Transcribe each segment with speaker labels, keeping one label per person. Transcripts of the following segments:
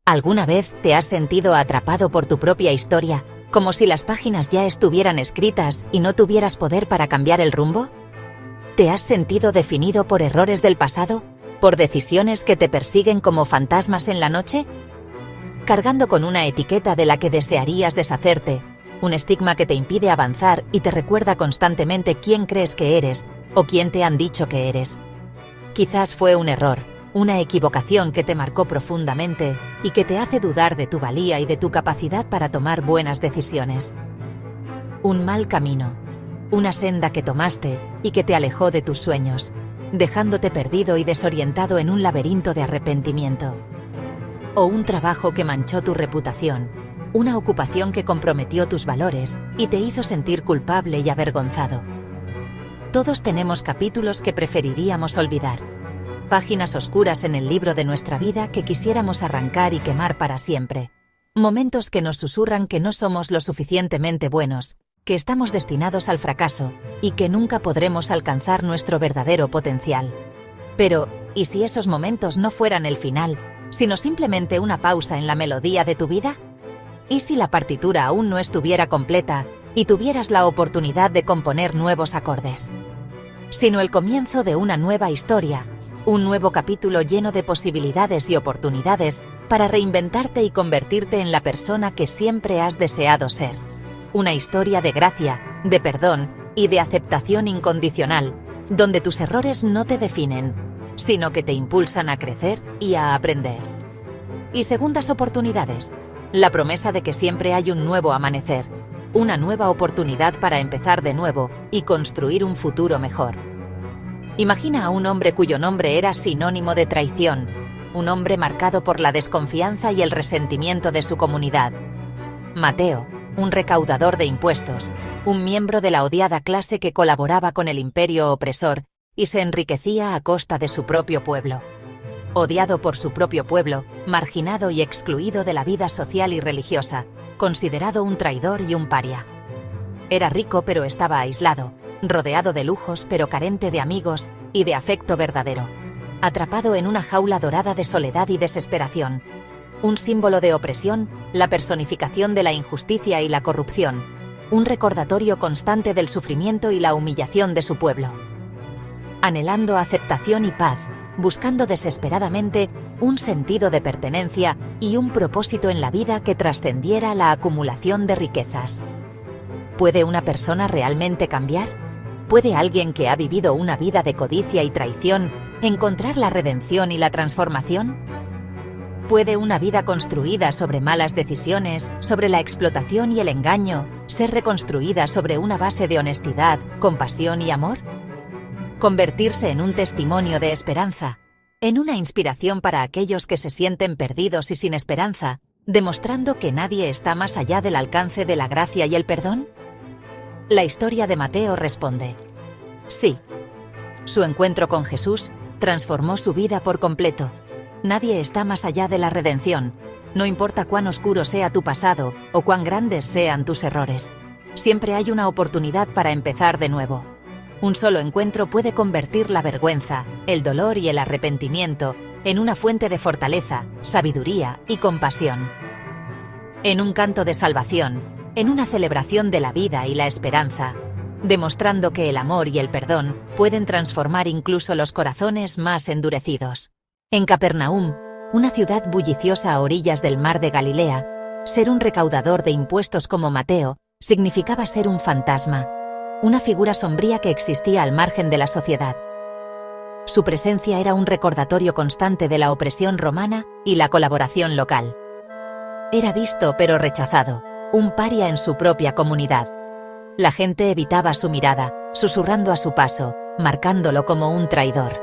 Speaker 1: ¿Alguna vez te has sentido atrapado por tu propia historia, como si las páginas ya estuvieran escritas y no tuvieras poder para cambiar el rumbo? ¿Te has sentido definido por errores del pasado, por decisiones que te persiguen como fantasmas en la noche? Cargando con una etiqueta de la que desearías deshacerte, un estigma que te impide avanzar y te recuerda constantemente quién crees que eres o quién te han dicho que eres. Quizás fue un error, una equivocación que te marcó profundamente y que te hace dudar de tu valía y de tu capacidad para tomar buenas decisiones. Un mal camino, una senda que tomaste y que te alejó de tus sueños, dejándote perdido y desorientado en un laberinto de arrepentimiento. O un trabajo que manchó tu reputación, una ocupación que comprometió tus valores y te hizo sentir culpable y avergonzado. Todos tenemos capítulos que preferiríamos olvidar. Páginas oscuras en el libro de nuestra vida que quisiéramos arrancar y quemar para siempre. Momentos que nos susurran que no somos lo suficientemente buenos, que estamos destinados al fracaso y que nunca podremos alcanzar nuestro verdadero potencial. Pero, ¿y si esos momentos no fueran el final, sino simplemente una pausa en la melodía de tu vida? ¿Y si la partitura aún no estuviera completa y tuvieras la oportunidad de componer nuevos acordes? Sino el comienzo de una nueva historia, un nuevo capítulo lleno de posibilidades y oportunidades para reinventarte y convertirte en la persona que siempre has deseado ser. Una historia de gracia, de perdón y de aceptación incondicional, donde tus errores no te definen, sino que te impulsan a crecer y a aprender. Y segundas oportunidades, la promesa de que siempre hay un nuevo amanecer, una nueva oportunidad para empezar de nuevo y construir un futuro mejor. Imagina a un hombre cuyo nombre era sinónimo de traición, un hombre marcado por la desconfianza y el resentimiento de su comunidad. Mateo, un recaudador de impuestos, un miembro de la odiada clase que colaboraba con el imperio opresor y se enriquecía a costa de su propio pueblo. Odiado por su propio pueblo, marginado y excluido de la vida social y religiosa, considerado un traidor y un paria. Era rico pero estaba aislado, rodeado de lujos pero carente de amigos y de afecto verdadero. Atrapado en una jaula dorada de soledad y desesperación. Un símbolo de opresión, la personificación de la injusticia y la corrupción. Un recordatorio constante del sufrimiento y la humillación de su pueblo. Anhelando aceptación y paz, buscando desesperadamente un sentido de pertenencia y un propósito en la vida que trascendiera la acumulación de riquezas. ¿Puede una persona realmente cambiar? ¿Puede alguien que ha vivido una vida de codicia y traición encontrar la redención y la transformación? ¿Puede una vida construida sobre malas decisiones, sobre la explotación y el engaño, ser reconstruida sobre una base de honestidad, compasión y amor? Convertirse en un testimonio de esperanza, en una inspiración para aquellos que se sienten perdidos y sin esperanza, demostrando que nadie está más allá del alcance de la gracia y el perdón? La historia de Mateo responde: sí. Su encuentro con Jesús transformó su vida por completo. Nadie está más allá de la redención, no importa cuán oscuro sea tu pasado o cuán grandes sean tus errores. Siempre hay una oportunidad para empezar de nuevo. Un solo encuentro puede convertir la vergüenza, el dolor y el arrepentimiento en una fuente de fortaleza, sabiduría y compasión. En un canto de salvación, en una celebración de la vida y la esperanza, demostrando que el amor y el perdón pueden transformar incluso los corazones más endurecidos. En Capernaum, una ciudad bulliciosa a orillas del mar de Galilea, ser un recaudador de impuestos como Mateo significaba ser un fantasma, una figura sombría que existía al margen de la sociedad. Su presencia era un recordatorio constante de la opresión romana y la colaboración local. Era visto pero rechazado, un paria en su propia comunidad. La gente evitaba su mirada, susurrando a su paso, marcándolo como un traidor.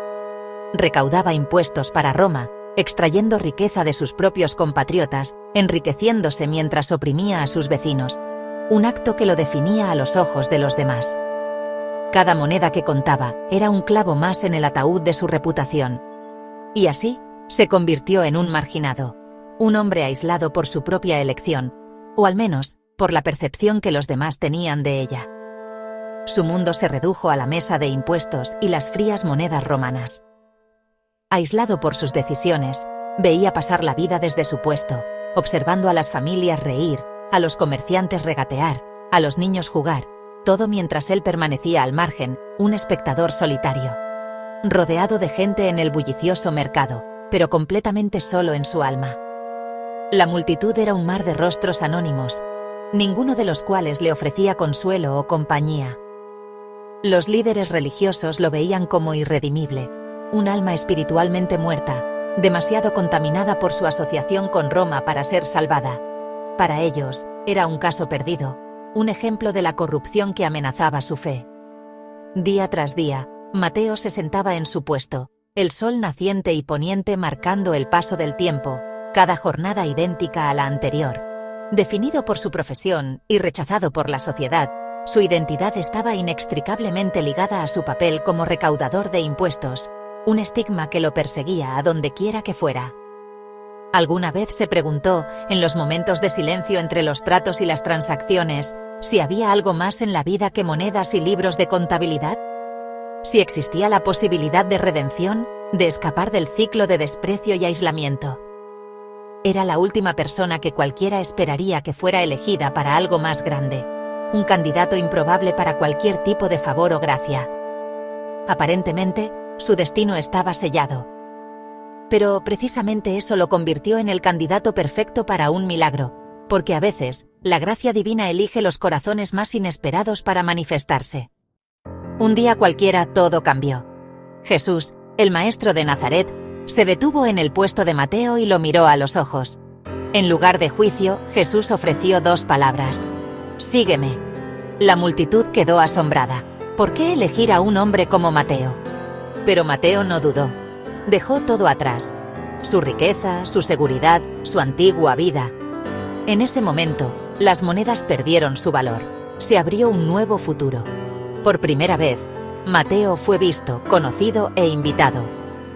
Speaker 1: Recaudaba impuestos para Roma, extrayendo riqueza de sus propios compatriotas, enriqueciéndose mientras oprimía a sus vecinos, un acto que lo definía a los ojos de los demás. Cada moneda que contaba era un clavo más en el ataúd de su reputación. Y así, se convirtió en un marginado, un hombre aislado por su propia elección, o al menos, por la percepción que los demás tenían de ella. Su mundo se redujo a la mesa de impuestos y las frías monedas romanas. Aislado por sus decisiones, Veía pasar la vida desde su puesto, observando a las familias reír, a los comerciantes regatear, a los niños jugar, todo mientras él permanecía al margen, un espectador solitario. Rodeado de gente en el bullicioso mercado, pero completamente solo en su alma. La multitud era un mar de rostros anónimos, ninguno de los cuales le ofrecía consuelo o compañía. Los líderes religiosos lo veían como irredimible, un alma espiritualmente muerta, demasiado contaminada por su asociación con Roma para ser salvada. Para ellos, era un caso perdido, un ejemplo de la corrupción que amenazaba su fe. Día tras día, Mateo se sentaba en su puesto, el sol naciente y poniente marcando el paso del tiempo, cada jornada idéntica a la anterior. Definido por su profesión y rechazado por la sociedad, su identidad estaba inextricablemente ligada a su papel como recaudador de impuestos, un estigma que lo perseguía a donde quiera que fuera. ¿Alguna vez se preguntó, en los momentos de silencio entre los tratos y las transacciones, si había algo más en la vida que monedas y libros de contabilidad? Si existía la posibilidad de redención, de escapar del ciclo de desprecio y aislamiento. Era la última persona que cualquiera esperaría que fuera elegida para algo más grande, un candidato improbable para cualquier tipo de favor o gracia. Aparentemente, su destino estaba sellado. Pero precisamente eso lo convirtió en el candidato perfecto para un milagro, porque a veces, la gracia divina elige los corazones más inesperados para manifestarse. Un día cualquiera todo cambió. Jesús, el maestro de Nazaret, se detuvo en el puesto de Mateo y lo miró a los ojos. En lugar de juicio, Jesús ofreció 2 palabras: «Sígueme». La multitud quedó asombrada. ¿Por qué elegir a un hombre como Mateo? Pero Mateo no dudó. Dejó todo atrás: su riqueza, su seguridad, su antigua vida. En ese momento, las monedas perdieron su valor. Se abrió un nuevo futuro. Por primera vez, Mateo fue visto, conocido e invitado.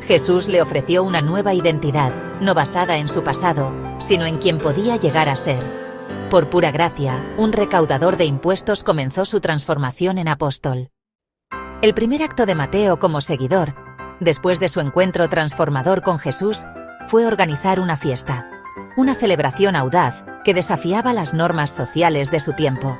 Speaker 1: Jesús le ofreció una nueva identidad, no basada en su pasado, sino en quien podía llegar a ser. Por pura gracia, un recaudador de impuestos comenzó su transformación en apóstol. El primer acto de Mateo como seguidor, después de su encuentro transformador con Jesús, fue organizar una fiesta, una celebración audaz que desafiaba las normas sociales de su tiempo.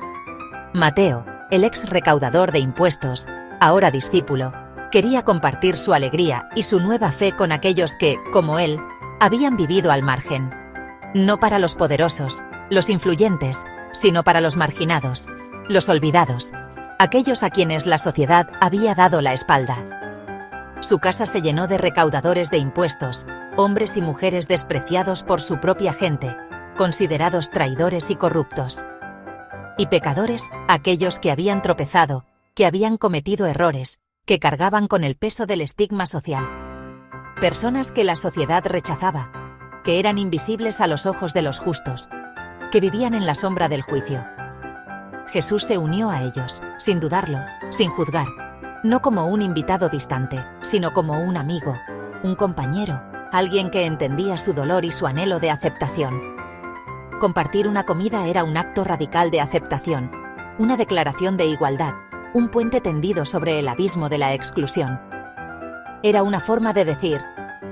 Speaker 1: Mateo, el ex recaudador de impuestos, ahora discípulo, quería compartir su alegría y su nueva fe con aquellos que, como él, habían vivido al margen. No para los poderosos, los influyentes, sino para los marginados, los olvidados, aquellos a quienes la sociedad había dado la espalda. Su casa se llenó de recaudadores de impuestos, hombres y mujeres despreciados por su propia gente, considerados traidores y corruptos. Y pecadores, aquellos que habían tropezado, que habían cometido errores, que cargaban con el peso del estigma social. Personas que la sociedad rechazaba, que eran invisibles a los ojos de los justos, que vivían en la sombra del juicio. Jesús se unió a ellos, sin dudarlo, sin juzgar, no como un invitado distante, sino como un amigo, un compañero, alguien que entendía su dolor y su anhelo de aceptación. Compartir una comida era un acto radical de aceptación, una declaración de igualdad, un puente tendido sobre el abismo de la exclusión. Era una forma de decir: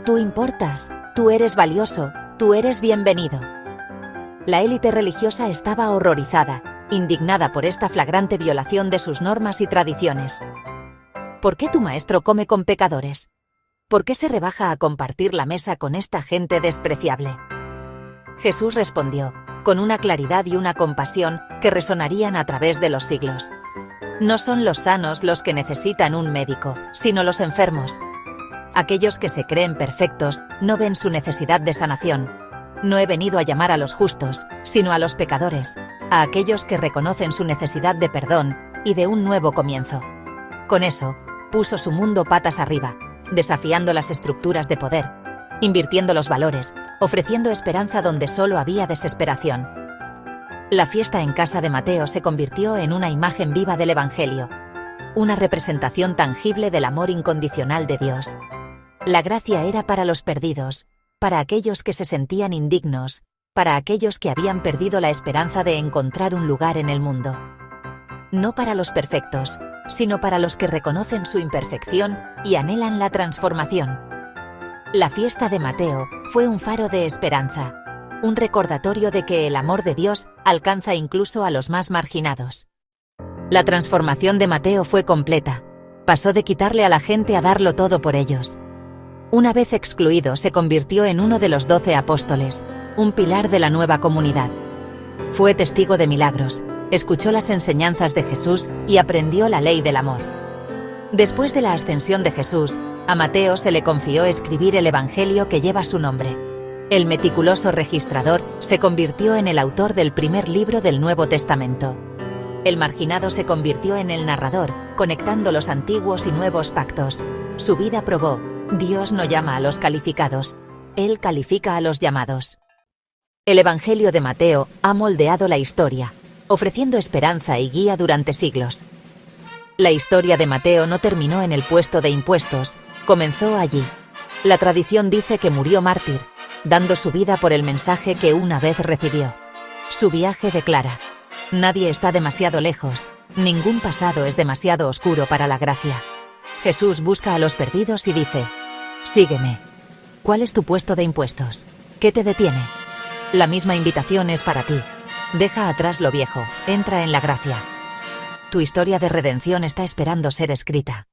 Speaker 1: tú importas, tú eres valioso, tú eres bienvenido. La élite religiosa estaba horrorizada, indignada por esta flagrante violación de sus normas y tradiciones. ¿Por qué tu maestro come con pecadores? ¿Por qué se rebaja a compartir la mesa con esta gente despreciable? Jesús respondió, con una claridad y una compasión que resonarían a través de los siglos: no son los sanos los que necesitan un médico, sino los enfermos. Aquellos que se creen perfectos no ven su necesidad de sanación. No he venido a llamar a los justos, sino a los pecadores, a aquellos que reconocen su necesidad de perdón y de un nuevo comienzo. Con eso, puso su mundo patas arriba, desafiando las estructuras de poder, invirtiendo los valores, ofreciendo esperanza donde solo había desesperación. La fiesta en casa de Mateo se convirtió en una imagen viva del Evangelio, una representación tangible del amor incondicional de Dios. La gracia era para los perdidos, para aquellos que se sentían indignos, para aquellos que habían perdido la esperanza de encontrar un lugar en el mundo. No para los perfectos, sino para los que reconocen su imperfección y anhelan la transformación. La fiesta de Mateo fue un faro de esperanza, un recordatorio de que el amor de Dios alcanza incluso a los más marginados. La transformación de Mateo fue completa. Pasó de quitarle a la gente a darlo todo por ellos. Una vez excluido, se convirtió en uno de los 12 apóstoles, un pilar de la nueva comunidad. Fue testigo de milagros, escuchó las enseñanzas de Jesús y aprendió la ley del amor. Después de la ascensión de Jesús, a Mateo se le confió escribir el Evangelio que lleva su nombre. El meticuloso registrador se convirtió en el autor del primer libro del Nuevo Testamento. El marginado se convirtió en el narrador, conectando los antiguos y nuevos pactos. Su vida probó: Dios no llama a los calificados, Él califica a los llamados. El Evangelio de Mateo ha moldeado la historia, ofreciendo esperanza y guía durante siglos. La historia de Mateo no terminó en el puesto de impuestos, comenzó allí. La tradición dice que murió mártir, dando su vida por el mensaje que una vez recibió. Su viaje declara: nadie está demasiado lejos, ningún pasado es demasiado oscuro para la gracia. Jesús busca a los perdidos y dice: sígueme. ¿Cuál es tu puesto de impuestos? ¿Qué te detiene? La misma invitación es para ti. Deja atrás lo viejo, entra en la gracia. Tu historia de redención está esperando ser escrita.